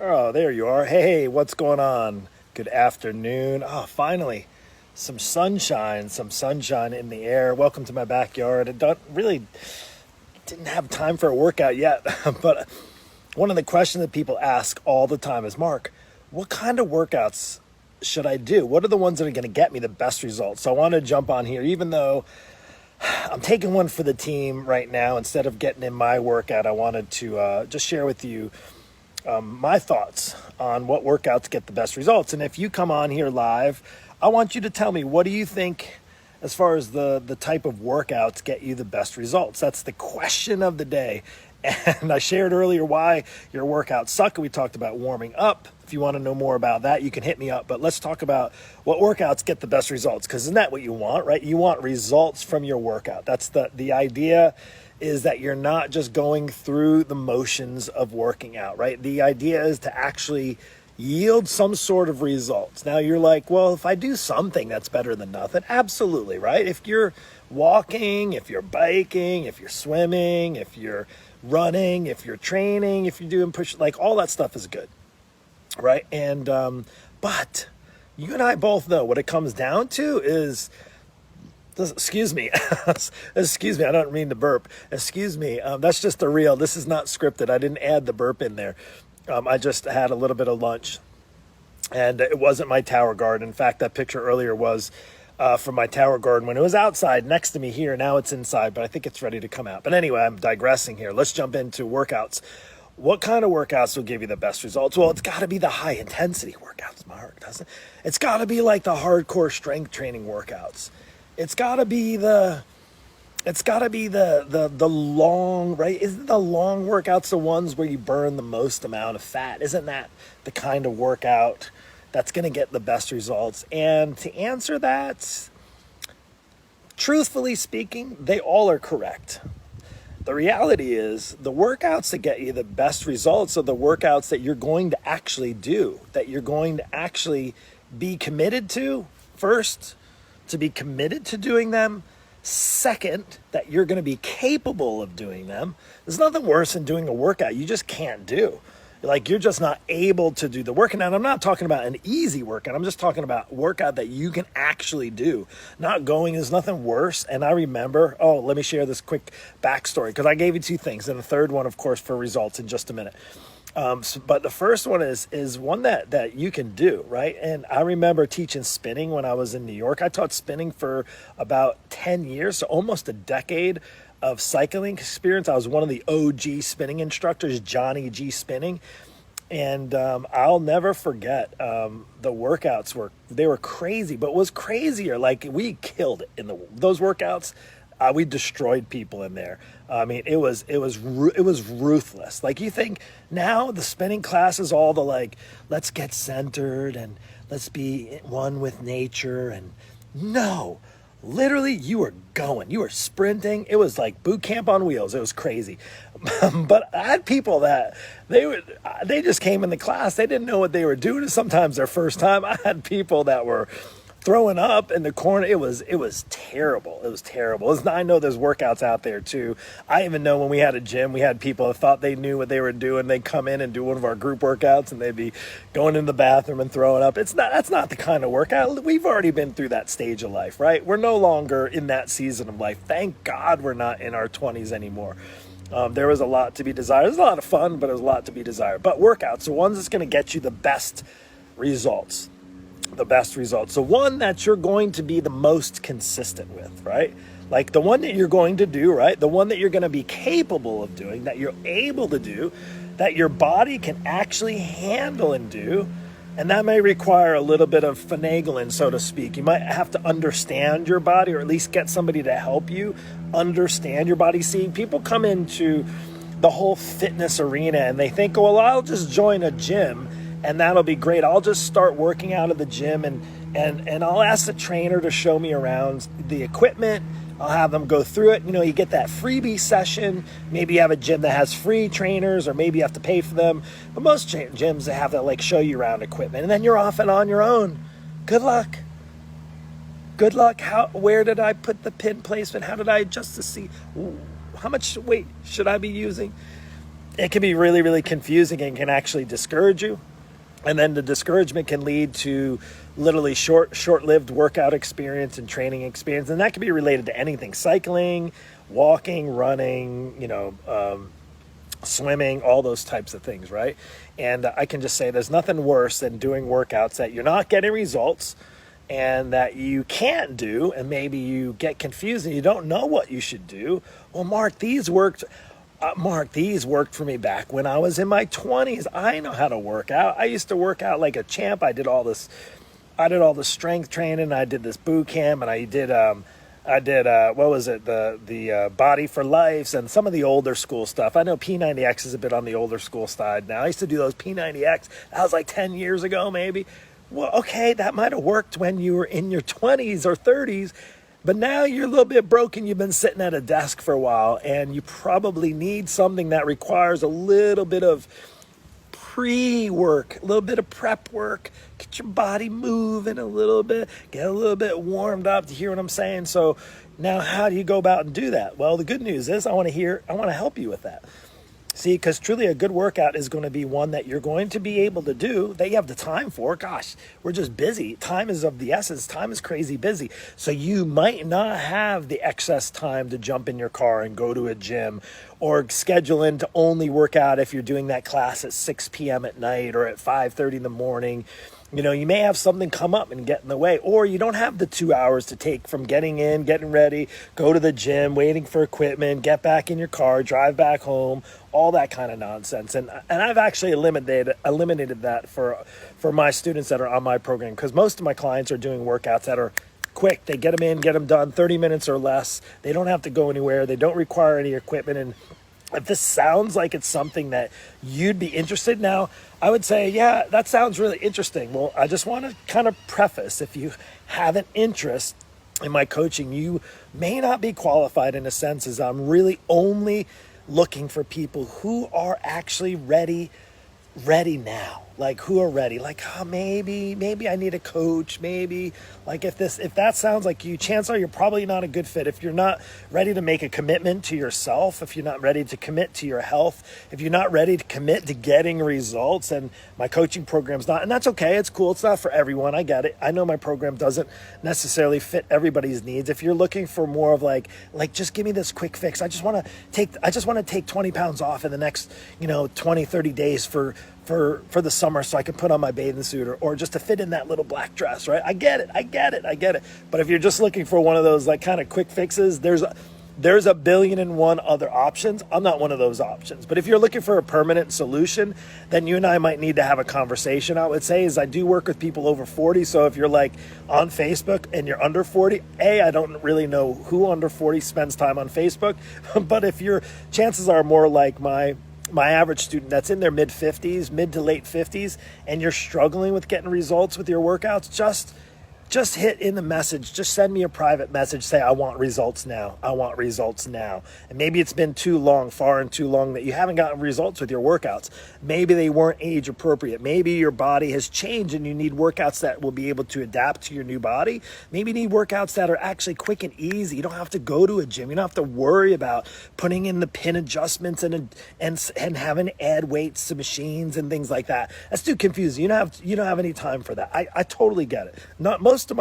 Oh, there you are. Hey, what's going on? Good afternoon. Oh, finally, some sunshine in the air. Welcome to my backyard. I don't really didn't have time for a workout yet, but one of the questions that people ask all the time is, Mark, what kind of workouts should I do? What are the ones that are going to get me the best results? So I want to jump on here, even though I'm taking one for the team right now. Instead of getting in my workout, I wanted to just share with you my thoughts on what workouts get the best results. And if you come on here live, I want you to tell me, what do you think as far as the type of workouts get you the best results? That's the question of the day. And I shared earlier why your workouts suck. We talked about warming up. If you want to know more about that, you can hit me up. But let's talk about what workouts get the best results, because isn't that what you want, right? You want results from your workout. That's the idea, is that you're not just going through the motions of working out, right? The idea is to actually yield some sort of results. Now you're like, well, if I do something, that's better than nothing. Absolutely, right? If you're walking, if you're biking, if you're swimming, if you're running, if you're training, if you're doing push, like all that stuff is good, right? And but you and I both know what it comes down to is, excuse me, excuse me, I don't mean to burp. Excuse me, that's just the real. This is not scripted. I didn't add the burp in there. I just had a little bit of lunch, and it wasn't my tower garden. In fact, that picture earlier was from my tower garden when it was outside next to me here. Now it's inside, but I think it's ready to come out. But anyway, I'm digressing here. Let's jump into workouts. What kind of workouts will give you the best results? Well, it's got to be the high intensity workouts, Mark, doesn't it? It's got to be like the hardcore strength training workouts. It's got to be the long, right? Isn't the long workouts the ones where you burn the most amount of fat? Isn't that the kind of workout that's going to get the best results? And to answer that, truthfully speaking, they all are correct. The reality is the workouts that get you the best results are the workouts that you're going to actually do, that you're going to actually be committed to first, to be committed to doing them. Second, that you're going to be capable of doing them. There's nothing worse than doing a workout you just can't do. Like, you're just not able to do the workout. And I'm not talking about an easy workout. I'm just talking about workout that you can actually do. Not going, there's nothing worse. And I remember, let me share this quick backstory, because I gave you two things. And the third one, of course, for results in just a minute. But the first one is one that you can do, right? And I remember teaching spinning when I was in New York. I taught spinning for about 10 years, so almost a decade of cycling experience. I was one of the OG spinning instructors, Johnny G Spinning. And I'll never forget, the workouts were crazy, but what was crazier, like, we killed it in those workouts. We destroyed people in there. I mean, it was ruthless. Like, you think now the spinning class is all the, like, let's get centered and let's be one with nature. And no, literally, you were sprinting. It was like boot camp on wheels. It was crazy. But I had people that they just came in the class. They didn't know what they were doing. Sometimes their first time. I had people that were throwing up in the corner. It was terrible. It was terrible. I know there's workouts out there too. I even know when we had a gym, we had people that thought they knew what they were doing. They'd come in and do one of our group workouts, and they'd be going in the bathroom and throwing up. That's not the kind of workout. We've already been through that stage of life, right? We're no longer in that season of life. Thank God we're not in our 20s anymore. There was a lot to be desired. It was a lot of fun, but it was a lot to be desired. But workouts, the ones that's going to get you the best results. The one that you're going to be the most consistent with, right? Like the one that you're going to do, right? The one that you're going to be capable of doing, that you're able to do, that your body can actually handle and do. And that may require a little bit of finagling, so to speak. You might have to understand your body, or at least get somebody to help you understand your body. See, people come into the whole fitness arena and they think, well, I'll just join a gym and that'll be great. I'll just start working out of the gym and I'll ask the trainer to show me around the equipment. I'll have them go through it. You know, you get that freebie session. Maybe you have a gym that has free trainers, or maybe you have to pay for them. But most gyms, they have that, like, show you around equipment. And then you're off and on your own. Good luck. Good luck. Where did I put the pin placement? How did I adjust to see how much weight should I be using? it can be really, really confusing and can actually discourage you. And then the discouragement can lead to literally short-lived workout experience and training experience. And that can be related to anything: cycling, walking, running, swimming, all those types of things, right? And I can just say there's nothing worse than doing workouts that you're not getting results and that you can't do, and maybe you get confused and you don't know what you should do. Well, Mark, these worked for me back when I was in my 20s. I know how to work out. I used to work out like a champ. I did all the strength training. I did this boot camp, and I did what was it? The Body for Life and some of the older school stuff. I know P90X is a bit on the older school side now. I used to do those P90X. That was like 10 years ago, maybe. Well, okay, that might have worked when you were in your 20s or 30s. But now you're a little bit broken. You've been sitting at a desk for a while, and you probably need something that requires a little bit of pre-work, a little bit of prep work, get your body moving a little bit, get a little bit warmed up. To hear what I'm saying? So now how do you go about and do that? Well, the good news is I want to help you with that. See, because truly a good workout is going to be one that you're going to be able to do, that you have the time for. Gosh, we're just busy. Time is of the essence. Time is crazy busy. So you might not have the excess time to jump in your car and go to a gym, or schedule in to only work out if you're doing that class at 6 p.m. at night or at 5:30 in the morning. You may have something come up and get in the way, or you don't have the 2 hours to take from getting in, getting ready, go to the gym, waiting for equipment, get back in your car, drive back home, all that kind of nonsense. And I've actually eliminated that for my students that are on my program, because most of my clients are doing workouts that are quick. They get them in, get them done, 30 minutes or less. They don't have to go anywhere. They don't require any equipment. And if this sounds like it's something that you'd be interested in, now, I would say, yeah, that sounds really interesting. Well, I just want to kind of preface, if you have an interest in my coaching, you may not be qualified, in a sense, as I'm really only looking for people who are actually ready now. Like, who are ready, like, maybe I need a coach, maybe, like, if that sounds like you, chances are you're probably not a good fit. If you're not ready to make a commitment to yourself, if you're not ready to commit to your health, if you're not ready to commit to getting results, and my coaching program's not, and that's okay, it's cool, it's not for everyone, I get it. I know my program doesn't necessarily fit everybody's needs. If you're looking for more of like just give me this quick fix, I just want to take 20 pounds off in the next 20, 30 days for the summer, so I can put on my bathing suit, or just to fit in that little black dress, right? I get it. But if you're just looking for one of those like kind of quick fixes, there's a billion and one other options. I'm not one of those options. But if you're looking for a permanent solution, then you and I might need to have a conversation. I would say is I do work with people over 40. So if you're like on Facebook and you're under 40, I don't really know who under 40 spends time on Facebook. But if your chances are more like my average student that's in their mid to late 50s, and you're struggling with getting results with your workouts, just hit in the message, just send me a private message, say, I want results now. And maybe it's been far and too long that you haven't gotten results with your workouts. Maybe they weren't age appropriate. Maybe your body has changed and you need workouts that will be able to adapt to your new body. Maybe you need workouts that are actually quick and easy. You don't have to go to a gym. You don't have to worry about putting in the pin adjustments and having to add weights to machines and things like that. That's too confusing. You don't have any time for that. I totally get it. Most of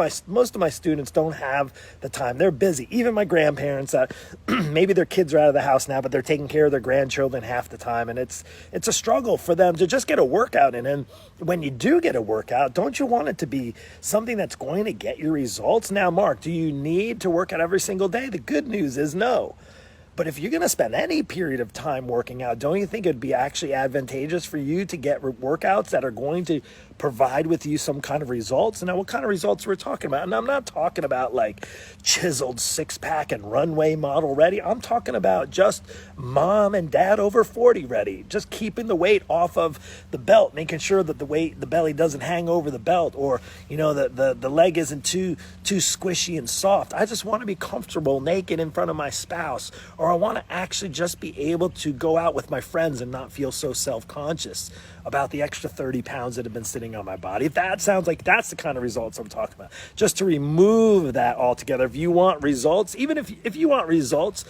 my students don't have the time. They're busy. Even my grandparents, that maybe their kids are out of the house now, but they're taking care of their grandchildren half the time, and it's a struggle for them to just get a workout in. And when you do get a workout, don't you want it to be something that's going to get you results? Now, Mark, do you need to work out every single day? The good news is no. But if you're going to spend any period of time working out, don't you think it'd be actually advantageous for you to get workouts that are going to provide with you some kind of results? Now, what kind of results we're talking about? And I'm not talking about like chiseled six-pack and runway model ready. I'm talking about just mom and dad over 40 ready. Just keeping the weight off of the belt, making sure that the belly doesn't hang over the belt, or the leg isn't too squishy and soft. I just want to be comfortable naked in front of my spouse, or I want to actually just be able to go out with my friends and not feel so self-conscious about the extra 30 pounds that have been sitting on my body. If that sounds like that's the kind of results I'm talking about, just to remove that altogether. If you want results, even if you want results,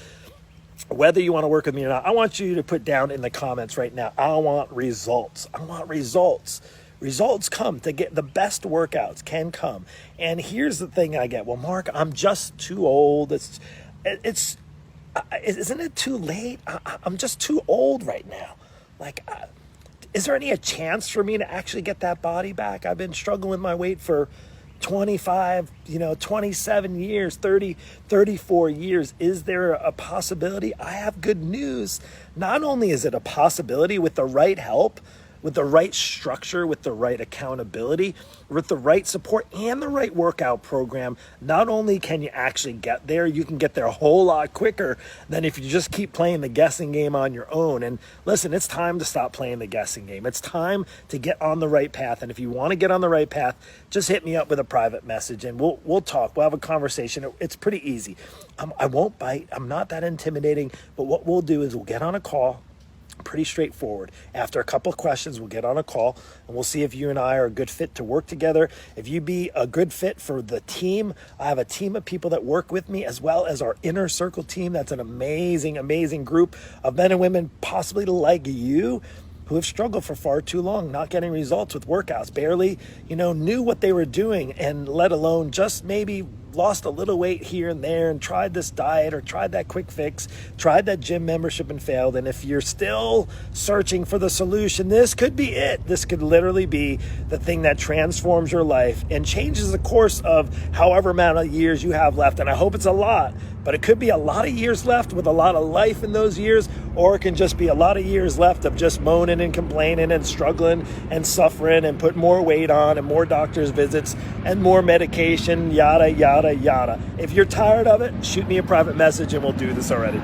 whether you want to work with me or not, I want you to put down in the comments right now, I want results. I want results. Results come to get the best workouts can come. And here's the thing I get. Well, Mark, I'm just too old. Isn't it too late? I'm just too old right now. Like, is there a chance for me to actually get that body back? I've been struggling with my weight for 25, 27 years, 30, 34 years. Is there a possibility? I have good news. Not only is it a possibility, with the right help, with the right structure, with the right accountability, with the right support and the right workout program, not only can you actually get there, you can get there a whole lot quicker than if you just keep playing the guessing game on your own. And listen, it's time to stop playing the guessing game. It's time to get on the right path. And if you want to get on the right path, just hit me up with a private message and we'll talk. We'll have a conversation. It's pretty easy. I won't bite. I'm not that intimidating. But what we'll do is we'll get on a call. Pretty straightforward. After a couple of questions, we'll get on a call and we'll see if you and I are a good fit to work together. If you be a good fit for the team, I have a team of people that work with me, as well as our Inner Circle team. That's an amazing, amazing group of men and women, possibly like you, who have struggled for far too long, not getting results with workouts, barely, knew what they were doing, and let alone just maybe lost a little weight here and there and tried this diet or tried that quick fix, tried that gym membership and failed. And if you're still searching for the solution, this could be it. This could literally be the thing that transforms your life and changes the course of however amount of years you have left. And I hope it's a lot, but it could be a lot of years left with a lot of life in those years, or it can just be a lot of years left of just moaning and complaining and struggling and suffering and putting more weight on and more doctor's visits and more medication, yada, yada, yada. If you're tired of it, shoot me a private message and we'll do this already.